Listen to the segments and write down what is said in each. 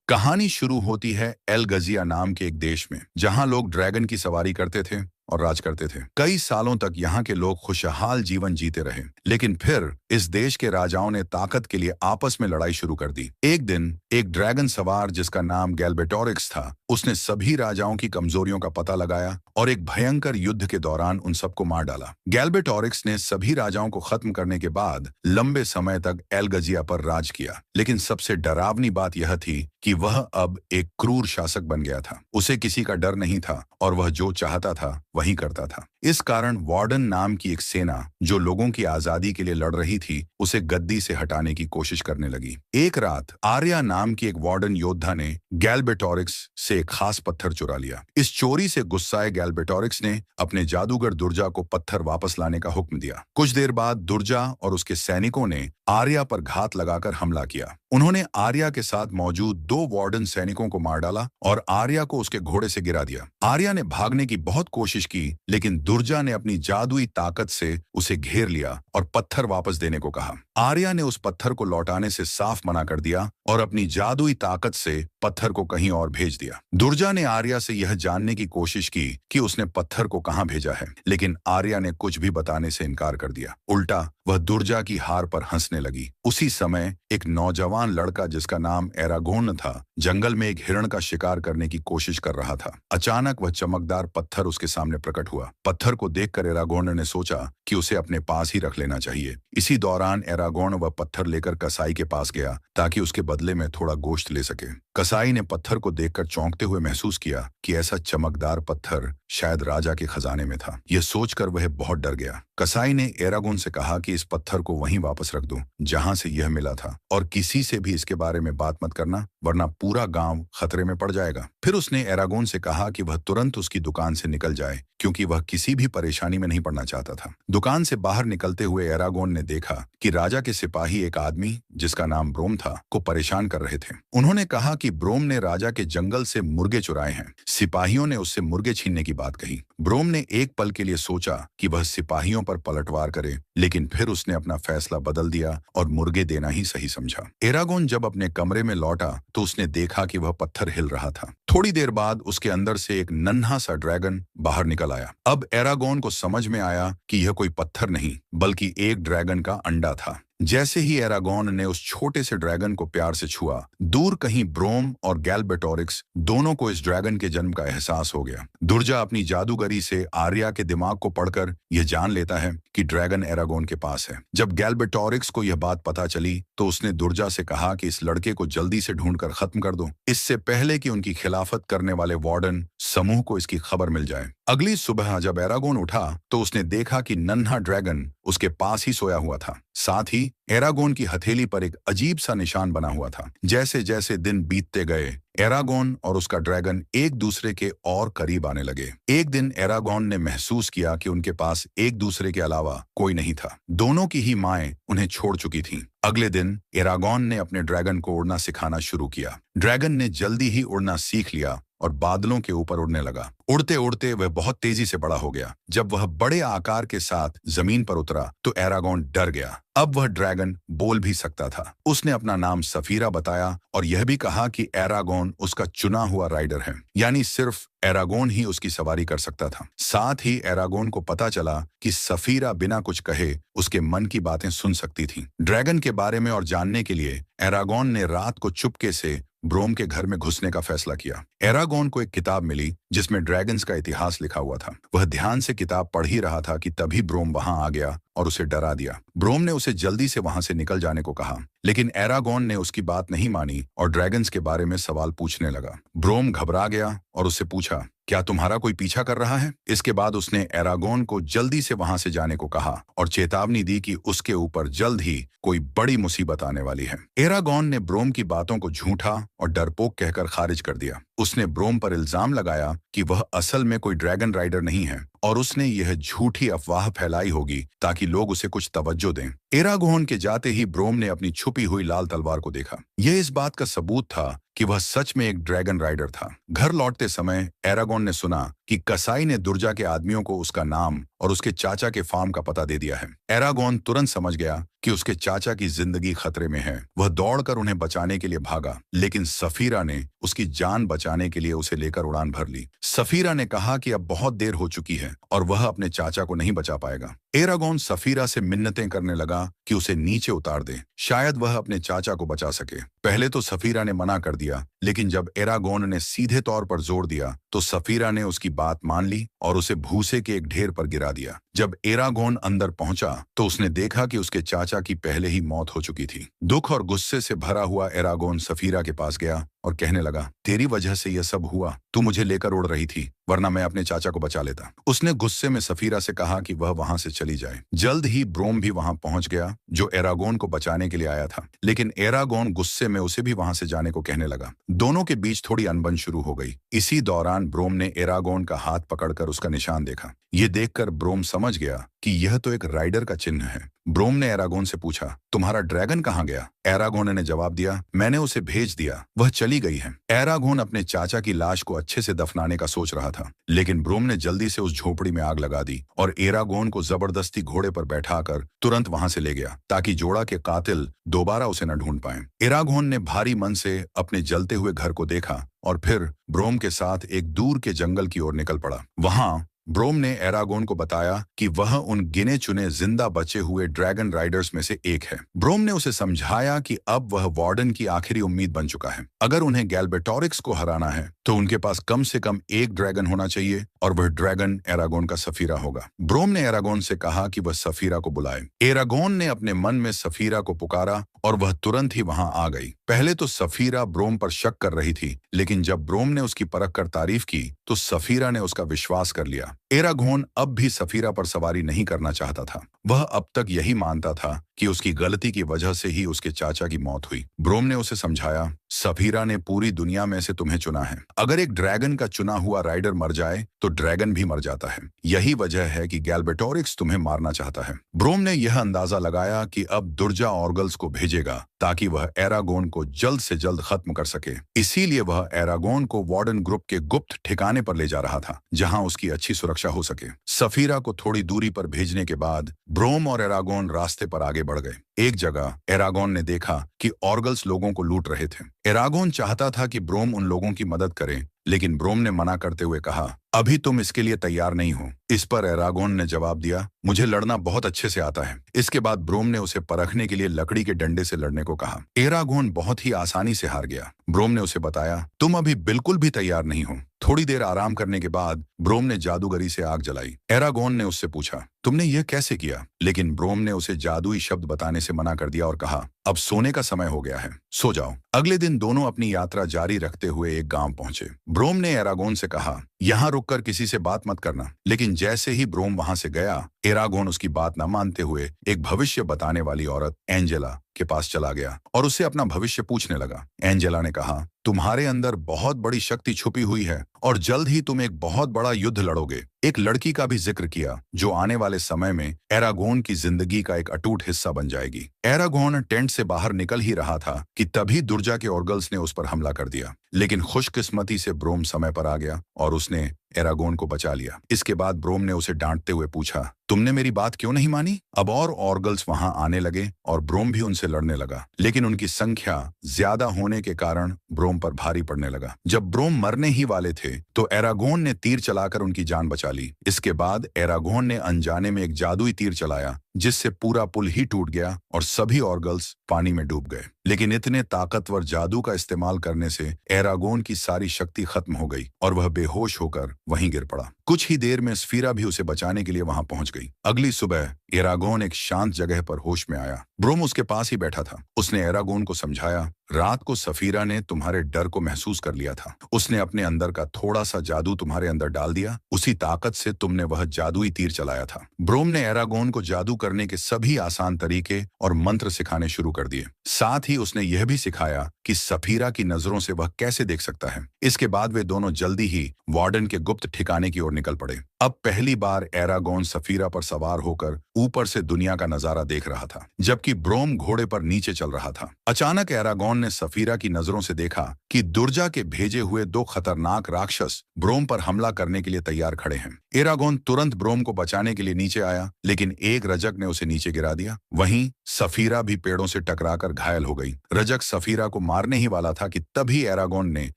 कहानी शुरू होती है एल गजिया नाम के एक देश में, जहां लोग ड्रैगन की सवारी करते थे और राज करते थे। कई सालों तक यहाँ के लोग खुशहाल जीवन जीते रहे, लेकिन फिर इस देश के राजाओं ने ताकत के लिए आपस में लड़ाई शुरू कर दी। एक दिन एक ड्रैगन सवार जिसका नाम गैल्बेटोरिक्स था, उसने सभी राजाओं की कमजोरियों का पता लगाया और एक भयंकर युद्ध के दौरान उन सबको मार डाला। गैल्बेटोरिक्स ने सभी राजाओं को खत्म करने के बाद लंबे समय तक एल गजिया पर राज किया, लेकिन सबसे डरावनी बात यह थी कि वह अब एक क्रूर शासक बन गया था। उसे किसी का डर नहीं था और वह जो चाहता था वही करता था। इस कारण वार्डन नाम की एक सेना जो लोगों की आजादी के लिए लड़ रही थी, उसे गद्दी से हटाने की कोशिश करने लगी। एक रात आर्या नाम की एक वार्डन योद्धा ने गैल्बेटोरिक्स से एक खास पत्थर चुरा लिया। इस चोरी से गुस्साए गैल्बेटोरिक्स ने अपने जादूगर दुर्जा को पत्थर वापस लाने का हुक्म दिया। कुछ देर बाद दुर्जा और उसके सैनिकों ने आर्या पर घात लगाकर हमला किया। उन्होंने आर्या के साथ मौजूद 2 वार्डन सैनिकों को मार डाला और आर्या को उसके घोड़े से गिरा दिया। आर्या ने भागने की बहुत कोशिश की, लेकिन दुर्जा ने अपनी जादुई ताकत से उसे घेर लिया और पत्थर वापस देने को कहा। आर्या ने उस पत्थर को लौटाने से साफ मना कर दिया और अपनी जादुई ताकत से पत्थर को कहीं और भेज दिया। दुर्जा ने आर्या से यह जानने की कोशिश की कि उसने पत्थर को कहां भेजा है, लेकिन आर्या ने कुछ भी बताने से इनकार कर दिया। उल्टा वह दुर्जा की हार पर हंसने लगी। उसी समय एक नौजवान लड़का जिसका नाम एरागोन था, जंगल में एक हिरण का शिकार करने की कोशिश कर रहा था। अचानक वह चमकदार पत्थर उसके सामने प्रकट हुआ। पत्थर को देखकर एरागोन ने सोचा कि उसे अपने पास ही रख लेना चाहिए। इसी दौरान एरागोन वह पत्थर लेकर कसाई के पास गया ताकि उसके बदले में थोड़ा गोश्त ले सके। कसाई ने पत्थर को देखकर चौंकते हुए महसूस किया कि ऐसा चमकदार पत्थर शायद राजा के खजाने में था। यह सोचकर वह बहुत डर गया। कसाई ने एरागोन से कहा कि इस पत्थर को वहीं वापस रख दो जहां से यह मिला था, और किसी से भी इसके बारे में बात मत करना, वरना पूरा गांव खतरे में पड़ जाएगा। फिर उसने एरागोन से कहा कि वह तुरंत उसकी दुकान से निकल जाए, क्योंकि वह किसी भी परेशानी में नहीं पड़ना चाहता था। दुकान से बाहर निकलते हुए एरागोन ने देखा कि राजा के सिपाही एक आदमी जिसका नाम ब्रोम था को परेशान कर रहे थे। उन्होंने कहा कि ब्रोम ने राजा के जंगल से मुर्गे चुराए हैं। सिपाहियों ने उससे मुर्गे छीनने की बात कही। ब्रोम ने एक पल के लिए सोचा कि वह सिपाहियों पर पलटवार करे, लेकिन फिर उसने अपना फैसला बदल दिया और मुर्गे देना ही सही समझा। एरागोन जब अपने कमरे में लौटा तो उसने देखा कि वह पत्थर हिल रहा था। थोड़ी देर बाद उसके अंदर से एक नन्हा सा ड्रैगन बाहर निकल आया। अब एरागोन को समझ में आया कि यह कोई पत्थर नहीं, बल्कि एक ड्रैगन का अंडा था। जैसे ही एरागोन ने उस छोटे से ड्रैगन को प्यार से छुआ, दूर कहीं ब्रोम और गैल्बेटोरिक्स दोनों को इस ड्रैगन के जन्म का एहसास हो गया। दुर्जा अपनी जादूगरी से आर्या के दिमाग को पढ़कर यह जान लेता है कि ड्रैगन एरागोन के पास है। जब गैल्बेटोरिक्स को यह बात पता चली तो उसने दुर्जा से कहा कि इस लड़के को जल्दी से ढूंढकर खत्म कर दो, इससे पहले कि उनकी खिलाफत करने वाले वार्डन समूह को इसकी खबर मिल जाए। अगली सुबह जब एरागोन उठा तो उसने देखा कि नन्हा ड्रैगन उसके पास ही सोया हुआ था। साथ ही एरागोन की हथेली पर एक अजीब सा निशान बना हुआ था। जैसे जैसे दिन बीतते गए, एरागोन और उसका ड्रैगन एक दूसरे के और करीब आने लगे। एक दिन एरागोन ने महसूस किया कि उनके पास एक दूसरे के अलावा कोई नहीं था। दोनों की ही माएं उन्हें छोड़ चुकी थीं। अगले दिन एरागोन ने अपने ड्रैगन को उड़ना सिखाना शुरू किया। ड्रैगन ने जल्दी ही उड़ना सीख लिया और बादलों के ऊपर उड़ने लगा। उड़ते उड़ते वह बहुत तेजी से बड़ा हो गया। जब वह बड़े आकार के साथ जमीन पर उतरा तो एरागोन डर गया। अब वह ड्रैगन बोल भी सकता था। उसने अपना नाम सफीरा बताया और यह भी कहा कि एरागोन उसका चुना हुआ राइडर है, यानी सिर्फ एरागोन ही उसकी सवारी कर सकता था। साथ ही एरागोन को पता चला कि सफीरा बिना कुछ कहे उसके मन की बातें सुन सकती थी। ड्रैगन के बारे में और जानने के लिए एरागोन ने रात को चुपके से ब्रोम के घर में घुसने का फैसला किया। एरागोन को एक किताब मिली जिसमें ड्रैगन्स का इतिहास लिखा हुआ था। वह ध्यान से किताब पढ़ ही रहा था कि तभी ब्रोम वहां आ गया और उसे डरा दिया। ब्रोम ने उसे जल्दी से वहां से निकल जाने को कहा, लेकिन एरागोन ने उसकी बात नहीं मानी और ड्रैगन्स के बारे में सवाल पूछने लगा। ब्रोम घबरा गया और उससे पूछा, क्या तुम्हारा कोई पीछा कर रहा है? इसके बाद उसने एरागोन को जल्दी से वहां से जाने को कहा और चेतावनी दी कि उसके ऊपर जल्द ही कोई बड़ी मुसीबत आने वाली है। एरागोन ने ब्रोम की बातों को झूठा और डरपोक कहकर खारिज कर दिया। उसने ब्रोम पर इल्जाम लगाया कि वह असल में कोई ड्रैगन राइडर नहीं है और उसने यह झूठी अफवाह फैलाई होगी ताकि लोग उसे कुछ तवज्जो दें। एरागोन के जाते ही ब्रोम ने अपनी छुपी हुई लाल तलवार को देखा। यह इस बात का सबूत था कि वह सच में एक ड्रैगन राइडर था। घर लौटते समय एरागोन ने सुना कि कसाई ने दुर्जा के आदमियों को उसका नाम और उसके चाचा के फार्म का पता दे दिया है। एरागोन तुरंत समझ गया कि उसके चाचा की जिंदगी खतरे में है। वह दौड़कर उन्हें बचाने के लिए भागा, लेकिन सफीरा ने उसकी जान बचाने के लिए उसे लेकर उड़ान भर ली। सफीरा ने कहा कि अब बहुत देर हो चुकी है और वह अपने चाचा को नहीं बचा पाएगा। एरागोन सफीरा से मिन्नतें करने लगा कि उसे नीचे उतार दे, शायद वह अपने चाचा को बचा सके। पहले तो सफीरा ने मना कर दिया, लेकिन जब एरागोन ने सीधे तौर पर जोर दिया तो सफीरा ने उसकी बात मान ली और उसे भूसे के एक ढेर पर गिरा दिया। जब एरागोन अंदर पहुंचा तो उसने देखा कि उसके चाचा की पहले ही मौत हो चुकी थी। दुख और गुस्से से भरा हुआ एरागोन सफीरा के पास गया और कहने लगा, तेरी वजह से यह सब हुआ। तू मुझे लेकर उड़ रही थी, वरना मैं अपने चाचा को बचा लेता। उसने गुस्से में सफीरा से कहा कि वह वहां से चली जाए। जल्द ही ब्रोम भी वहां पहुंच गया, जो एरागोन को बचाने के लिए आया था, लेकिन एरागोन गुस्से में उसे भी वहां से जाने को कहने लगा। दोनों के बीच थोड़ी अनबन शुरू हो गई। इसी दौरान ब्रोम ने एरागोन का हाथ पकड़कर उसका निशान देखा। ये देखकर ब्रोम समझ गया कि यह तो एक राइडर का चिन्ह है। ब्रोम ने एरागोन से पूछा, तुम्हारा ड्रैगन कहाँ गया? एरागोन ने जवाब दिया, मैंने उसे भेज दिया, वह चली गई है। एरागोन अपने चाचा की लाश को अच्छे से दफनाने का सोच रहा था, लेकिन ब्रोम ने जल्दी से उस झोपड़ी में आग लगा दी और एरागोन को जबरदस्ती घोड़े पर बैठाकर तुरंत वहां से ले गया, ताकि जोड़ा के कातिल दोबारा उसे न ढूंढ पाए। एरागोन ने भारी मन से अपने जलते हुए घर को देखा और फिर ब्रोम के साथ एक दूर के जंगल की ओर निकल पड़ा। वहां ब्रोम ने एरागोन को बताया कि वह उन गिने चुने जिंदा बचे हुए ड्रैगन राइडर्स में से एक है। ब्रोम ने उसे समझाया कि अब वह वार्डन की आखिरी उम्मीद बन चुका है। अगर उन्हें गैल्बेटोरिक्स को हराना है तो उनके पास कम से कम एक ड्रैगन होना चाहिए और वह ड्रैगन एरागोन का सफीरा होगा। ब्रोम ने एरागोन से कहा कि वह सफीरा को बुलाए। एरागोन ने अपने मन में सफीरा को पुकारा और वह तुरंत ही वहां आ गई। पहले तो सफीरा ब्रोम पर शक कर रही थी, लेकिन जब ब्रोम ने उसकी परख कर तारीफ की तो सफीरा ने उसका विश्वास कर लिया। एरागोन अब भी सफीरा पर सवारी नहीं करना चाहता था। वह अब तक यही मानता था कि उसकी गलती की वजह से ही उसके चाचा की मौत हुई। ब्रोम ने उसे समझाया, सफीरा ने पूरी दुनिया में से तुम्हें चुना है। अगर एक ड्रैगन का चुना हुआ राइडर मर जाए तो ड्रैगन भी मर जाता है। यही वजह है कि गैल्बेटोरिक्स तुम्हें मारना चाहता है। ब्रोम ने यह अंदाजा लगाया कि अब दुर्जा ऑर्गल्स को भेजेगा ताकि वह एरागोन को जल्द से जल्द खत्म कर सके। इसीलिए वह एरागोन को वार्डन ग्रुप के गुप्त ठिकाने पर ले जा रहा था, जहां उसकी अच्छी सुरक्षा हो सके। सफीरा को थोड़ी दूरी पर भेजने के बाद ब्रोम और एरागोन रास्ते पर आगे बढ़ गए। एक जगह एरागोन ने देखा कि ऑर्गल्स लोगों को लूट रहे थे। एरागोन चाहता था कि ब्रोम उन लोगों की मदद करे, लेकिन ब्रोम ने मना करते हुए कहा, अभी तुम इसके लिए तैयार नहीं हो। इस पर एरागोन ने जवाब दिया, मुझे लड़ना बहुत अच्छे से आता है। इसके बाद ब्रोम ने उसे परखने के लिए लकड़ी के डंडे से लड़ने को कहा। एरागोन बहुत ही आसानी से हार गया। ब्रोम ने उसे बताया, तुम अभी बिल्कुल भी तैयार नहीं हो। थोड़ी देर आराम करने के बाद ब्रोम ने जादूगरी से आग जलाई। एरागोन ने उससे पूछा, तुमने यह कैसे किया? लेकिन ब्रोम ने उसे जादुई शब्द बताने से मना कर दिया और कहा, अब सोने का समय हो गया है, सो जाओ। अगले दिन दोनों अपनी यात्रा जारी रखते हुए एक गांव पहुंचे। ब्रोम ने एरागोन से कहा, यहाँ रुककर किसी से बात मत करना। लेकिन जैसे ही ब्रोम वहां से गया, एरागोन उसकी बात न मानते हुए एक भविष्य बताने वाली औरत एंजेला के पास चला गया और उससे अपना भविष्य पूछने लगा। एंजेला ने कहा, तुम्हारे अंदर बहुत बड़ी शक्ति छुपी हुई है और जल्द ही तुम एक बहुत बड़ा युद्ध लड़ोगे। एक लड़की का भी जिक्र किया जो आने वाले समय में एरागोन की जिंदगी का एक अटूट हिस्सा बन जाएगी। एरागोन टेंट से बाहर निकल ही रहा था कि तभी दुर्जा के ऑर्गल्स ने उस पर हमला कर दिया, लेकिन खुशकिस्मती से ब्रोम समय पर आ गया और उसने एरागोन को बचा लिया। इसके बाद ब्रोम ने उसे डांटते हुए पूछा, तुमने मेरी बात क्यों नहीं मानी? अब और ऑर्गल्स वहां आने लगे और ब्रोम भी उनसे लड़ने लगा, लेकिन उनकी संख्या ज्यादा होने के कारण ब्रोम पर भारी पड़ने लगा। जब ब्रोम मरने ही वाले थे तो एरागोन ने तीर चलाकर उनकी जान बचा ली। इसके बाद एरागोन ने अनजाने में एक जादुई तीर चलाया, जिससे पूरा पुल ही टूट गया और सभी ऑर्गल्स पानी में डूब गए। लेकिन इतने ताकतवर जादू का इस्तेमाल करने से एरागोन की सारी शक्ति खत्म हो गई और वह बेहोश होकर वहीं गिर पड़ा। कुछ ही देर में सफीरा भी उसे बचाने के लिए वहां पहुंच गई। अगली सुबह एरागोन एक शांत जगह पर होश में आया। ब्रोम उसके पास ही बैठा था। उसने एरागोन को समझाया, रात को सफीरा ने तुम्हारे डर को महसूस कर लिया था। उसने अपने अंदर का थोड़ा सा जादू तुम्हारे अंदर डाल दिया। उसी ताकत से तुमने वह जादुई तीर चलाया था। ब्रोम ने एरागोन को जादू करने के सभी आसान तरीके और मंत्र सिखाने शुरू कर दिए। साथ ही उसने यह भी सिखाया कि सफीरा की नजरों से वह कैसे देख सकता है। इसके बाद वे दोनों जल्दी ही वार्डन के गुप्त ठिकाने की ओर निकल पड़े। अब पहली बार एरागोन सफीरा पर सवार होकर ऊपर से दुनिया का नजारा देख रहा था, जबकि ब्रोम घोड़े पर नीचे चल रहा था। अचानक एरागोन ने सफीरा की नजरों से देखा कि दुर्जा के भेजे हुए दो खतरनाक राक्षस ब्रोम पर हमला करने के लिए तैयार खड़े हैं। एरागोन तुरंत ब्रोम को बचाने के लिए नीचे आया, लेकिन एक रजक रजक ने उसे नीचे गिरा दिया। वहीं सफीरा भी पेड़ों से टकराकर घायल हो गई। रजक सफीरा को मारने ही वाला था कि तभी एरागोन ने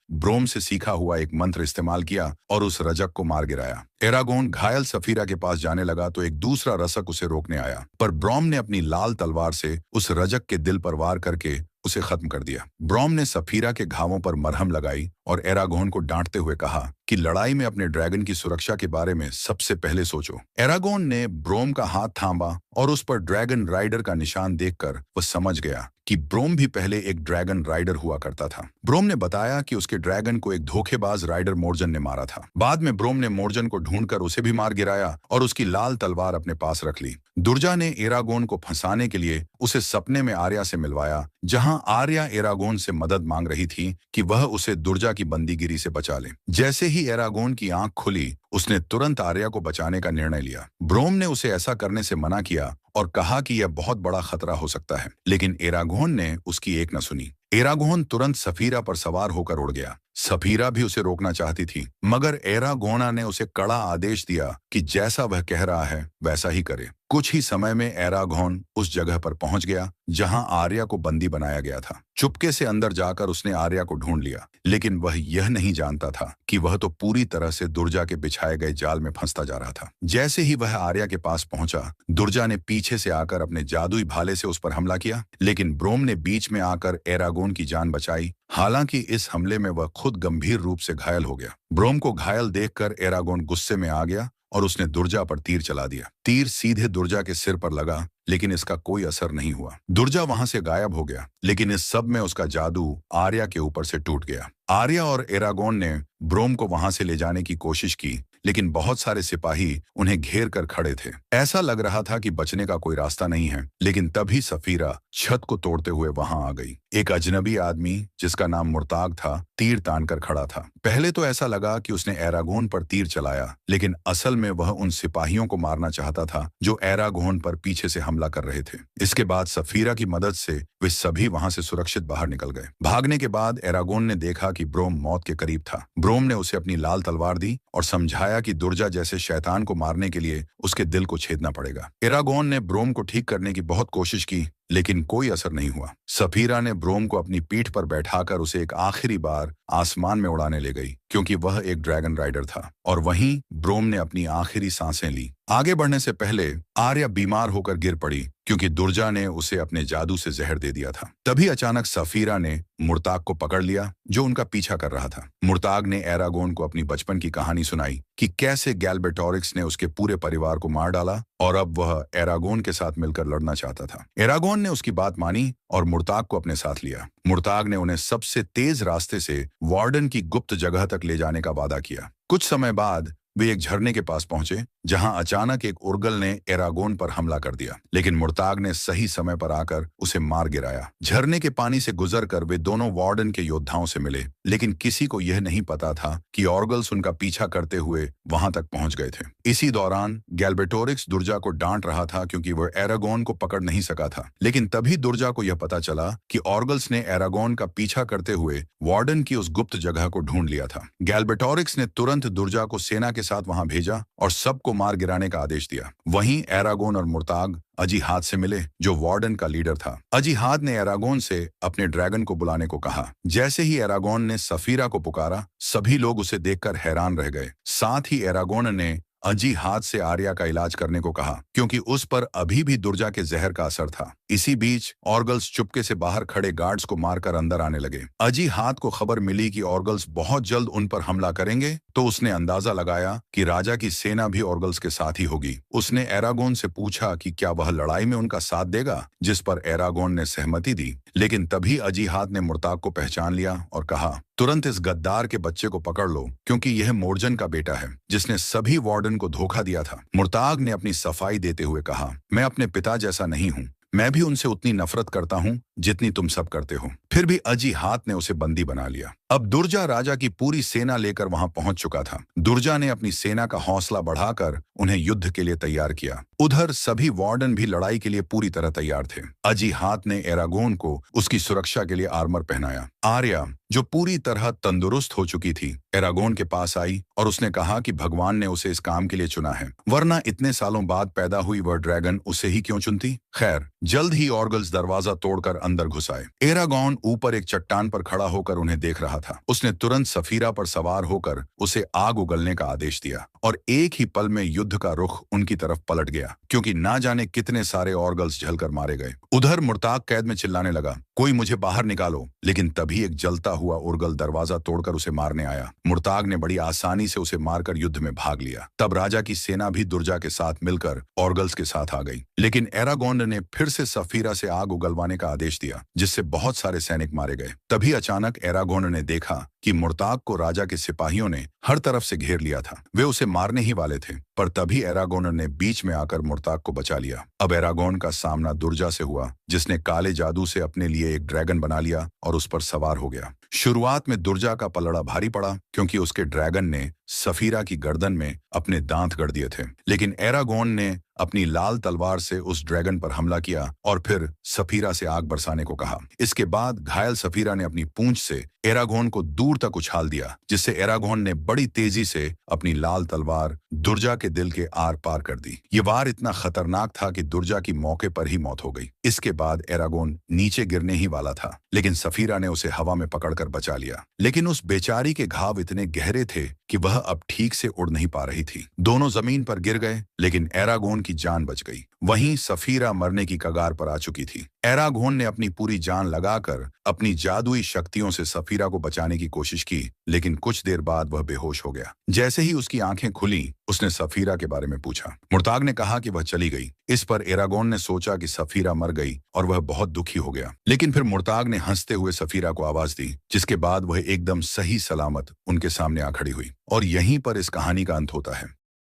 ब्रोम से सीखा हुआ एक मंत्र इस्तेमाल किया और उस रजक को मार गिराया। एरागोन घायल सफीरा के पास जाने लगा तो एक दूसरा रसक उसे रोकने आया, पर ब्रोम ने अपनी लाल तलवार से उस रजक के दिल पर वार करके उसे खत्म कर दिया। ब्रोम ने सफीरा के घावों पर मरहम लगाई और एरागोन को डांटते हुए कहा कि लड़ाई में अपने ड्रैगन की सुरक्षा के बारे में सबसे पहले सोचो। एरागोन ने ब्रोम का हाथ थामा और उस पर ड्रैगन राइडर का निशान देखकर वह समझ गया कि ब्रोम भी पहले एक ड्रैगन राइडर हुआ करता था। ब्रोम ने बताया कि उसके ड्रैगन को एक धोखेबाज राइडर मोर्जन ने मारा था। बाद में ब्रोम ने मोर्जन को ढूंढकर उसे भी मार गिराया और उसकी लाल तलवार अपने पास रख ली। दुर्जा ने एरागोन को फंसाने के लिए उसे सपने में आर्या से मिलवाया, जहां आर्या एरागोन से मदद मांग रही थी कि वह उसे दुर्जा की बंदीगिरी से बचा ले। जैसे ही एरागोन की आंख खुली, उसने तुरंत आर्या को बचाने का निर्णय लिया। ब्रोम ने उसे ऐसा करने से मना किया और कहा कि यह बहुत बड़ा खतरा हो सकता है, लेकिन एरागोन ने उसकी एक न सुनी। एरागोन तुरंत सफीरा पर सवार होकर उड़ गया। सफीरा भी उसे रोकना चाहती थी, मगर एरागोना ने उसे कड़ा आदेश दिया कि जैसा वह कह रहा है वैसा ही करे। कुछ ही समय में एरागोन उस जगह पर पहुंच गया जहां आर्या को बंदी बनाया गया था। चुपके से अंदर जाकर उसने आर्या को ढूंढ लिया, लेकिन वह यह नहीं जानता था कि वह तो पूरी तरह से दुर्जा के बिछाए गए जाल में फंसता जा रहा था। जैसे ही वह आर्या के पास पहुंचा, दुर्जा ने पीछे से आकर अपने जादुई भाले से उस पर हमला किया, लेकिन ब्रोम ने बीच में आकर एरागोन की जान बचाई। हालांकि इस हमले में वह खुद गंभीर रूप से घायल हो गया। ब्रोम को घायल देखकर एरागोन गुस्से में आ गया और उसने दुर्जा पर तीर चला दिया। तीर सीधे दुर्जा के सिर पर लगा, लेकिन इसका कोई असर नहीं हुआ। दुर्जा वहां से गायब हो गया, लेकिन इस सब में उसका जादू आर्या के ऊपर से टूट गया। आर्या और एरागोन ने ब्रोम को वहां से ले जाने की कोशिश की, लेकिन बहुत सारे सिपाही उन्हें घेर कर खड़े थे। ऐसा लग रहा था कि बचने का कोई रास्ता नहीं है, लेकिन तभी सफीरा छत को तोड़ते हुए वहां आ गई। एक अजनबी आदमी जिसका नाम मुर्ताग था, तीर तानकर खड़ा था। पहले तो ऐसा लगा कि उसने एरागोन पर तीर चलाया, लेकिन असल में वह उन सिपाहियों को मारना चाहता था जो एरागोन पर पीछे से हमला कर रहे थे। इसके बाद सफीरा की मदद से वे सभी वहां से सुरक्षित बाहर निकल गए। भागने के बाद एरागोन ने देखा कि ब्रोम मौत के करीब था। ब्रोम ने उसे अपनी लाल तलवार दी और समझाया कि दुर्जा जैसे शैतान को मारने के लिए उसके दिल को छेदना पड़ेगा। एरागोन ने ब्रोम को ठीक करने की बहुत कोशिश की, लेकिन कोई असर नहीं हुआ। सफीरा ने ब्रोम को अपनी पीठ पर बैठाकर उसे एक आखिरी बार आसमान में उड़ाने ले गई, क्योंकि वह एक ड्रैगन राइडर था। और वहीं ब्रोम ने अपनी आखिरी सांसें ली। आगे बढ़ने से पहले आर्या बीमार होकर गिर पड़ी, क्योंकि दुर्जा ने उसे अपने जादू से जहर दे दिया था। तभी अचानक सफीरा ने मुर्ताग को पकड़ लिया, जो उनका पीछा कर रहा था। मुर्ताग ने एरागोन को अपनी बचपन की कहानी सुनाई कि कैसे गैल्बेटोरिक्स ने उसके पूरे परिवार को मार डाला और अब वह एरागोन के साथ मिलकर लड़ना चाहता था। एरागोन ने उसकी बात मानी और मुर्ताग को अपने साथ लिया। मुर्ताग ने उन्हें सबसे तेज रास्ते से वार्डन की गुप्त जगह तक ले जाने का वादा किया। कुछ समय बाद वे एक झरने के पास पहुंचे, जहां अचानक एक उर्गल ने एरागोन पर हमला कर दिया, लेकिन मुर्ताग ने सही समय पर आकर उसे मार गिराया। झरने के पानी से गुजरकर वे दोनों वार्डन के योद्धाओं से मिले, लेकिन किसी को यह नहीं पता था कि ऑर्गल्स उनका पीछा करते हुए वहां तक पहुंच गए थे। इसी दौरान गैल्बेटोरिक्स दुर्जा को डांट रहा था, क्योंकि वह एरागोन को पकड़ नहीं सका था। लेकिन तभी दुर्जा को यह पता चला कि ऑर्गल्स ने एरागोन का पीछा करते हुए वार्डन की उस गुप्त जगह को ढूंढ लिया था। गैल्बेटोरिक्स ने तुरंत दुर्जा को सेना के साथ वहां भेजा और सबको मार गिराने का आदेश दिया। वहीं एरागोन और मुर्ताग अजीहाद से मिले, जो वार्डन का लीडर था। अजीहाद ने एरागोन से अपने ड्रैगन को बुलाने को कहा। जैसे ही एरागोन ने सफीरा को पुकारा, सभी लोग उसे देखकर हैरान रह गए। साथ ही एरागोन ने अजीहाद से आर्या का इलाज करने को कहा, क्योंकि उस पर अभी भी दुर्जा के जहर का असर था। इसी बीच ऑर्गल्स चुपके से बाहर खड़े गार्ड्स को मारकर अंदर आने लगे। अजीहाद को खबर मिली कि ऑर्गल्स बहुत जल्द उन पर हमला करेंगे, तो उसने अंदाजा लगाया कि राजा की सेना भी ऑर्गल्स के साथ ही होगी। उसने एरागोन से पूछा कि क्या वह लड़ाई में उनका साथ देगा, जिस पर एरागोन ने सहमति दी। लेकिन तभी अजीहाद ने मुर्ताग को पहचान लिया और कहा, तुरंत इस गद्दार के बच्चे को पकड़ लो, क्योंकि यह मोर्जन का बेटा है, जिसने सभी वार्डन को धोखा दिया था। मुर्ताग ने अपनी सफाई देते हुए कहा, मैं अपने पिता जैसा नहीं हूँ। मैं भी उनसे उतनी नफरत करता हूँ जितनी तुम सब करते हो। फिर भी अजीहाद ने उसे बंदी बना लिया। अब दुर्जा राजा की पूरी सेना लेकर वहां पहुंच चुका था। दुर्जा ने अपनी सेना का हौसला बढ़ाकर उन्हें युद्ध के लिए तैयार किया। उधर सभी वार्डन भी लड़ाई के लिए पूरी तरह तैयार थे। अजी हाथ ने एरागोन को उसकी सुरक्षा के लिए आर्मर पहनाया। आर्या, जो पूरी तरह तंदुरुस्त हो चुकी थी, एरागोन के पास आई और उसने कहा कि भगवान ने उसे इस काम के लिए चुना है, वरना इतने सालों बाद पैदा हुई वह ड्रैगन उसे ही क्यों चुनती। खैर, जल्द ही ऑर्गल्स दरवाजा तोड़कर अंदर घुस आए। एरागोन ऊपर एक चट्टान पर खड़ा होकर उन्हें देख रहा था। उसने तुरंत सफीरा पर सवार होकर उसे आग उगलने का आदेश दिया और एक ही पल में युद्ध का रुख उनकी तरफ पलट गया, क्योंकि ना जाने कितने सारे ऑर्गल्स झलकर मारे गए। उधर मुर्ताग कैद में चिल्लाने लगा, कोई मुझे बाहर निकालो, लेकिन तभी एक जलता हुआ उर्गल दरवाजा तोड़कर उसे मारने आया। मुर्ताग ने बड़ी आसानी से उसे मारकर युद्ध में भाग लिया। तब राजा की सेना भी दुर्जा के साथ मिलकर ऑर्गल्स के साथ आ गई, लेकिन एरागोन ने फिर से सफीरा से आग उगलवाने का आदेश दिया, जिससे बहुत सारे सैनिक मारे गए। तभी अचानक एरागोन ने देखा कि मुर्ताग को राजा के सिपाहियों ने हर तरफ से घेर लिया था। वे उसे मारने ही वाले थे, पर तभी एरागोन ने बीच में आकर मुर्ताग को बचा लिया। अब एरागोन का सामना दुर्जा से हुआ, जिसने काले जादू से अपने लिए एक ड्रैगन बना लिया और उस पर सवार हो गया। शुरुआत में दुर्जा का पलड़ा भारी पड़ा, क्योंकि उसके ड्रैगन ने सफीरा की गर्दन में अपने दांत गड़ दिए थे। लेकिन एरागोन ने अपनी लाल तलवार से उस ड्रैगन पर हमला किया और फिर सफीरा से आग बरसाने को कहा। इसके बाद घायल सफीरा ने अपनी पूंछ से एरागोन को दूर तक उछाल दिया, जिससे एरागोन ने बड़ी तेजी से अपनी लाल तलवार दुर्जा के दिल के आर पार कर दी। ये वार इतना खतरनाक था कि दुर्जा की मौके पर ही मौत हो गई। इसके बाद एरागोन नीचे गिरने ही वाला था, लेकिन सफीरा ने उसे हवा में पकड़कर बचा लिया। लेकिन उस बेचारी के घाव इतने गहरे थे कि वह अब ठीक से उड़ नहीं पा रही थी। दोनों जमीन पर गिर गए, लेकिन एरागोन की जान बच गई। वहीं सफीरा मरने की कगार पर आ चुकी थी। एरागोन ने अपनी पूरी जान लगाकर अपनी जादुई शक्तियों से सफीरा को बचाने की कोशिश की, लेकिन कुछ देर बाद वह बेहोश हो गया। जैसे ही उसकी आंखें खुली, उसने सफीरा के बारे में पूछा। मुर्ताग ने कहा कि वह चली गई। इस पर एरागोन ने सोचा कि सफीरा मर गई और वह बहुत दुखी हो गया। लेकिन फिर मुर्ताग ने हंसते हुए सफीरा को आवाज दी, जिसके बाद वह एकदम सही सलामत उनके सामने आ खड़ी हुई। और यहीं पर इस कहानी का अंत होता है।